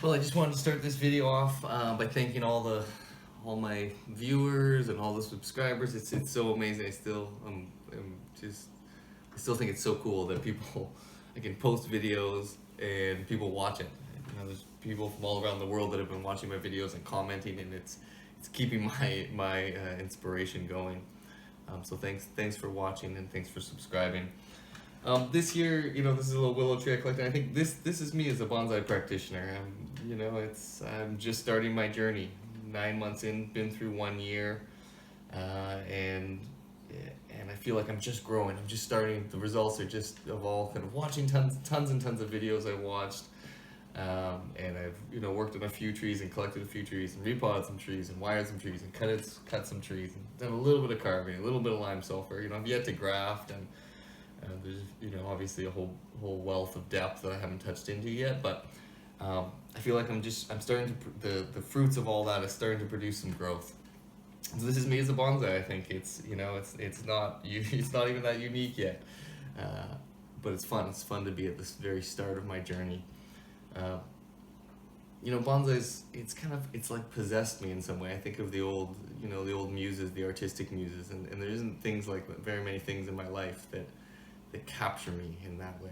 Well, I just wanted to start this video off by thanking all my viewers and all the subscribers. It's so amazing. I still think it's so cool that I can post videos and people watch it. You know, there's people from all around the world that have been watching my videos and commenting, and it's keeping my inspiration going. So thanks for watching and thanks for subscribing. This year, this is a little willow tree I collected. I think this is me as a bonsai practitioner. I'm just starting my journey. 9 months in, been through 1 year, and I feel like I'm just growing. I'm just starting. The results are just of all kind of watching tons and tons of videos I watched, and I've worked on a few trees and collected a few trees and repotted some trees and wired some trees and cut some trees and done a little bit of carving, a little bit of lime sulfur. I've yet to graft and. There's obviously a whole wealth of depth that I haven't touched into yet, but I feel like I'm starting to the fruits of all that is starting to produce some growth. So this is me as a bonsai. I think it's not even that unique yet, but it's fun. It's fun to be at this very start of my journey. Bonsai it's like possessed me in some way. I think of the old muses, the artistic muses, and there isn't very many things in my life that capture me in that way,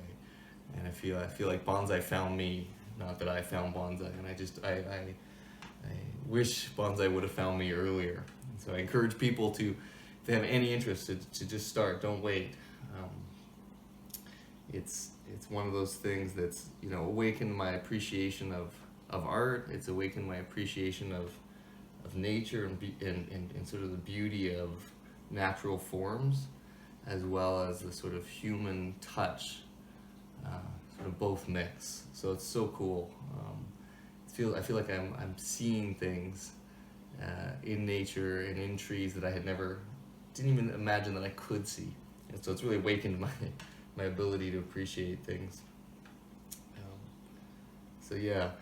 and I feel like bonsai found me, not that I found bonsai, and I wish bonsai would have found me earlier. And so I encourage people if they have any interest to just start. Don't wait. It's one of those things that's awakened my appreciation of art. It's awakened my appreciation of nature and sort of the beauty of natural forms, as well as the sort of human touch, sort of both mix. So it's so cool. I feel like I'm seeing things in nature and in trees that I didn't even imagine that I could see. And so it's really awakened my ability to appreciate things. So yeah,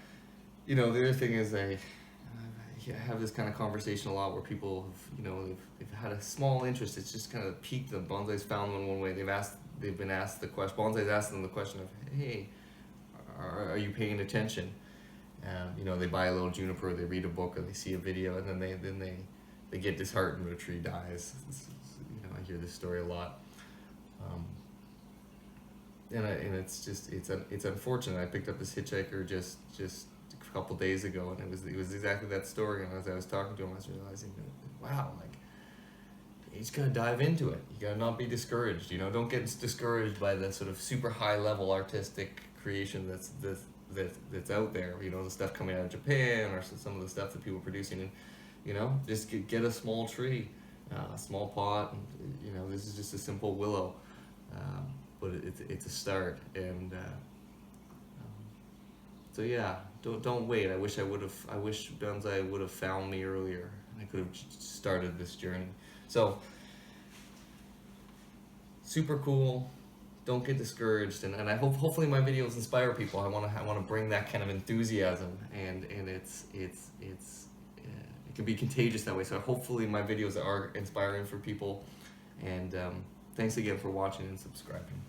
the other thing is I have this kind of conversation a lot where people have, they've had a small interest. It's just kind of piqued them. Bonsai's found them in one way. They've been asked the question. Bonsai's asked them the question of, hey, are you paying attention? They buy a little juniper, they read a book, or they see a video, and then they get disheartened when a tree dies. I hear this story a lot. And it's unfortunate. I picked up this hitchhiker just a couple days ago, and it was exactly that story. And as I was talking to him, I was realizing, wow, like, you just gotta dive into it. You gotta not be discouraged. Don't get discouraged by the sort of super high level artistic creation that's out there. The stuff coming out of Japan, or some of the stuff that people are producing. And just get a small tree, a small pot. And, this is just a simple willow, but it's a start. And so yeah, don't wait. I wish bonsai would have found me earlier, and I could have started this journey. So super cool. Don't get discouraged, and I hopefully my videos inspire people. I want to bring that kind of enthusiasm, and it can be contagious that way. So hopefully my videos are inspiring for people, and thanks again for watching and subscribing.